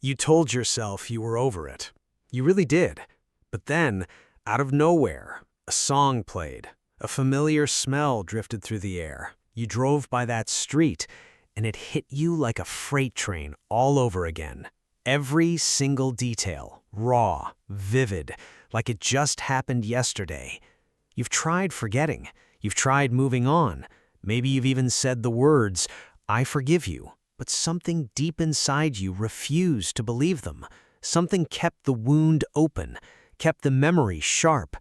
You told yourself you were over it. You really did. But then, out of nowhere, a song played. A familiar smell drifted through the air. You drove by that street, and it hit you like a freight train all over again. Every single detail, raw, vivid, like it just happened yesterday. You've tried forgetting. You've tried moving on. Maybe you've even said the words, "I forgive you." But something deep inside you refused to believe them. Something kept the wound open, kept the memory sharp,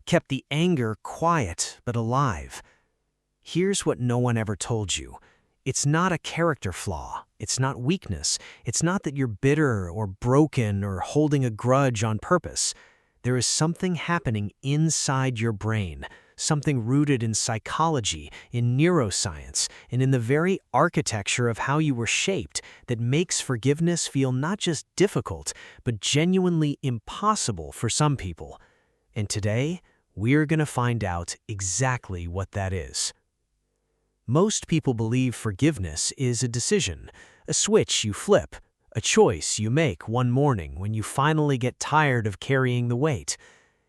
kept the anger quiet but alive. Here's what no one ever told you. It's not a character flaw. It's not weakness. It's not that you're bitter or broken or holding a grudge on purpose. There is something happening inside your brain, something rooted in psychology, in neuroscience, and in the very architecture of how you were shaped that makes forgiveness feel not just difficult, but genuinely impossible for some people. And today, we're going to find out exactly what that is. Most people believe forgiveness is a decision, a switch you flip, a choice you make one morning when you finally get tired of carrying the weight.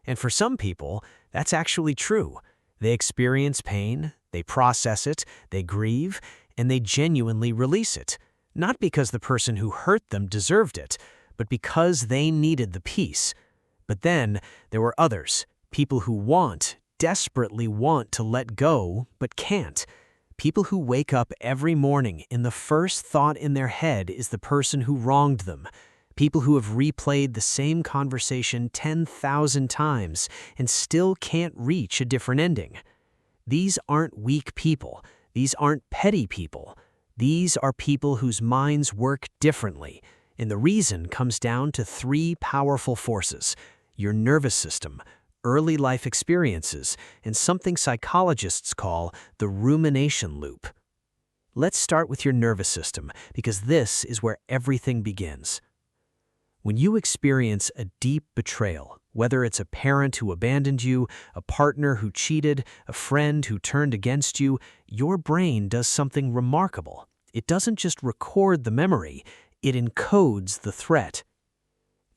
And for some people, that's actually true. They experience pain, they process it, they grieve, and they genuinely release it. Not because the person who hurt them deserved it, but because they needed the peace. But then there were others, people who desperately want to let go, but can't. People who wake up every morning and the first thought in their head is the person who wronged them. People who have replayed the same conversation 10,000 times and still can't reach a different ending. These aren't weak people. These aren't petty people. These are people whose minds work differently. And the reason comes down to three powerful forces: your nervous system, early life experiences, and something psychologists call the rumination loop. Let's start with your nervous system, because this is where everything begins. When you experience a deep betrayal, whether it's a parent who abandoned you, a partner who cheated, a friend who turned against you, your brain does something remarkable. It doesn't just record the memory, it encodes the threat.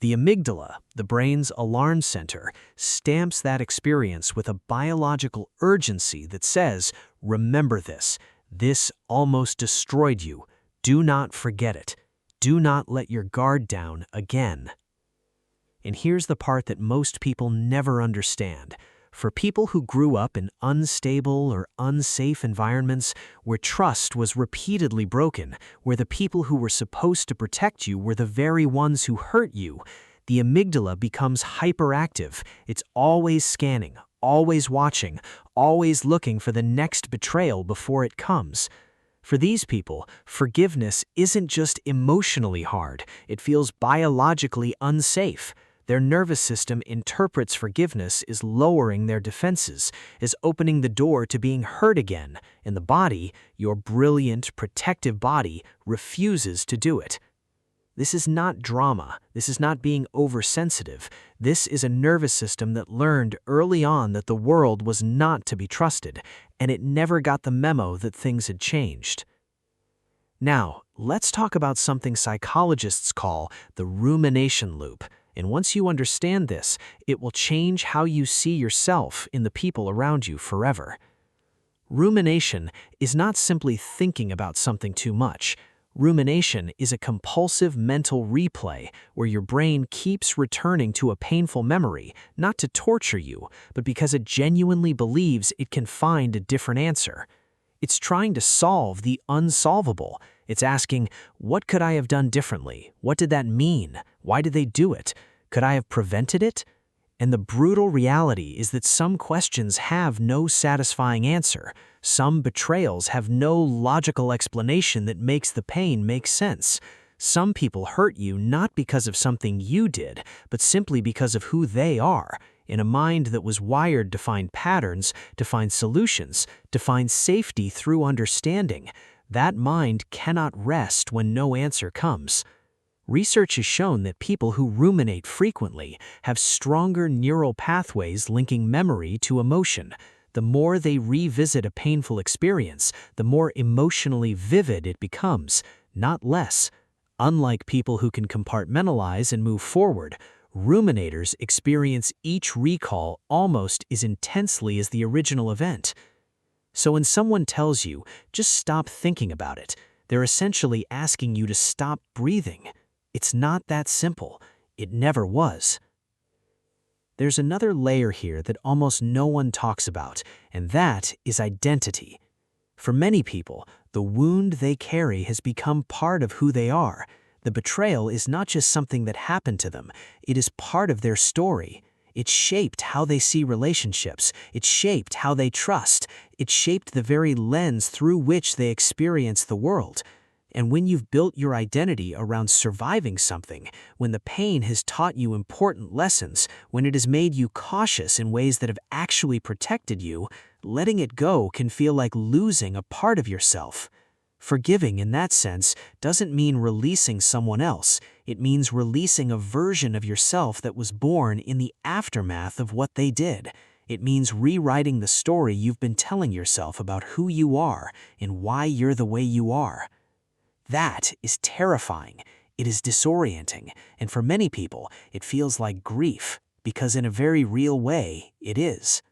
The amygdala, the brain's alarm center, stamps that experience with a biological urgency that says, "Remember this. This almost destroyed you. Do not forget it. Do not let your guard down again." And here's the part that most people never understand. For people who grew up in unstable or unsafe environments where trust was repeatedly broken, where the people who were supposed to protect you were the very ones who hurt you, the amygdala becomes hyperactive. It's always scanning, always watching, always looking for the next betrayal before it comes. For these people, forgiveness isn't just emotionally hard, it feels biologically unsafe. Their nervous system interprets forgiveness as lowering their defenses, as opening the door to being hurt again, and the body, your brilliant, protective body, refuses to do it. This is not drama. This is not being oversensitive. This is a nervous system that learned early on that the world was not to be trusted, and it never got the memo that things had changed. Now, let's talk about something psychologists call the rumination loop. And once you understand this, it will change how you see yourself in the people around you forever. Rumination is not simply thinking about something too much. Rumination is a compulsive mental replay where your brain keeps returning to a painful memory, not to torture you, but because it genuinely believes it can find a different answer. It's trying to solve the unsolvable. It's asking, what could I have done differently? What did that mean? Why did they do it? Could I have prevented it? And the brutal reality is that some questions have no satisfying answer. Some betrayals have no logical explanation that makes the pain make sense. Some people hurt you not because of something you did, but simply because of who they are, in a mind that was wired to find patterns, to find solutions, to find safety through understanding. That mind cannot rest when no answer comes. Research has shown that people who ruminate frequently have stronger neural pathways linking memory to emotion. The more they revisit a painful experience, the more emotionally vivid it becomes, not less. Unlike people who can compartmentalize and move forward, ruminators experience each recall almost as intensely as the original event. So when someone tells you, just stop thinking about it, they're essentially asking you to stop breathing. It's not that simple. It never was. There's another layer here that almost no one talks about, and that is identity. For many people, the wound they carry has become part of who they are. The betrayal is not just something that happened to them, it is part of their story. It shaped how they see relationships, it shaped how they trust, it shaped the very lens through which they experience the world. And when you've built your identity around surviving something, when the pain has taught you important lessons, when it has made you cautious in ways that have actually protected you, letting it go can feel like losing a part of yourself. Forgiving in that sense doesn't mean releasing someone else. It means releasing a version of yourself that was born in the aftermath of what they did. It means rewriting the story you've been telling yourself about who you are and why you're the way you are. That is terrifying. It is disorienting, and for many people, it feels like grief, because in a very real way, it is.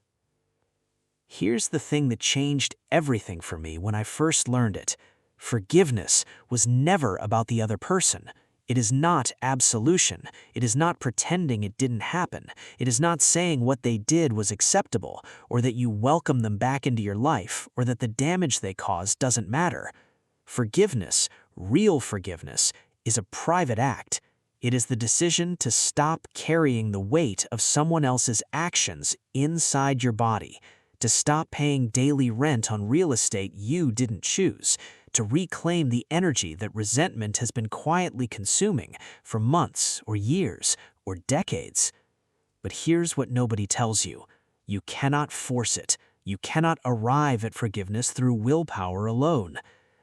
Here's the thing that changed everything for me when I first learned it. Forgiveness was never about the other person. It is not absolution. It is not pretending it didn't happen. It is not saying what they did was acceptable, or that you welcome them back into your life, or that the damage they caused doesn't matter. Forgiveness, real forgiveness, is a private act. It is the decision to stop carrying the weight of someone else's actions inside your body, to stop paying daily rent on real estate you didn't choose, to reclaim the energy that resentment has been quietly consuming for months or years or decades. But here's what nobody tells you. You cannot force it. You cannot arrive at forgiveness through willpower alone.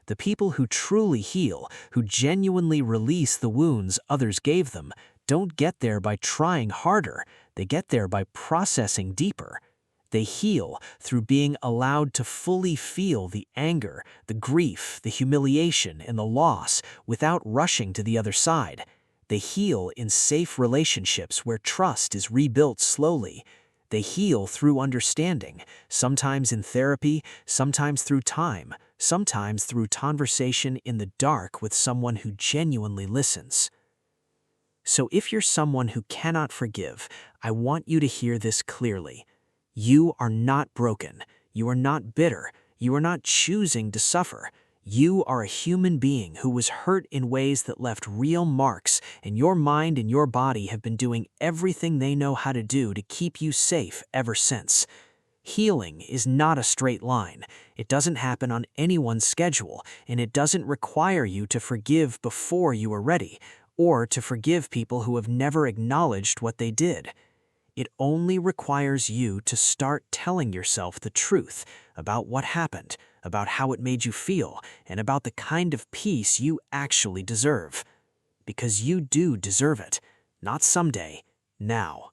The people who truly heal, who genuinely release the wounds others gave them, don't get there by trying harder. They get there by processing deeper. They heal through being allowed to fully feel the anger, the grief, the humiliation, and the loss without rushing to the other side. They heal in safe relationships where trust is rebuilt slowly. They heal through understanding, sometimes in therapy, sometimes through time, sometimes through conversation in the dark with someone who genuinely listens. So if you're someone who cannot forgive, I want you to hear this clearly. You are not broken. You are not bitter. You are not choosing to suffer. You are a human being who was hurt in ways that left real marks, and your mind and your body have been doing everything they know how to do to keep you safe ever since. Healing is not a straight line. It doesn't happen on anyone's schedule, and it doesn't require you to forgive before you are ready, or to forgive people who have never acknowledged what they did. It only requires you to start telling yourself the truth about what happened, about how it made you feel, and about the kind of peace you actually deserve. Because you do deserve it, not someday, now.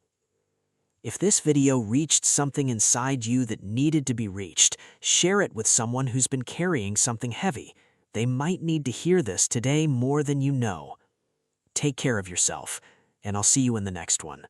If this video reached something inside you that needed to be reached, share it with someone who's been carrying something heavy. They might need to hear this today more than you know. Take care of yourself, and I'll see you in the next one.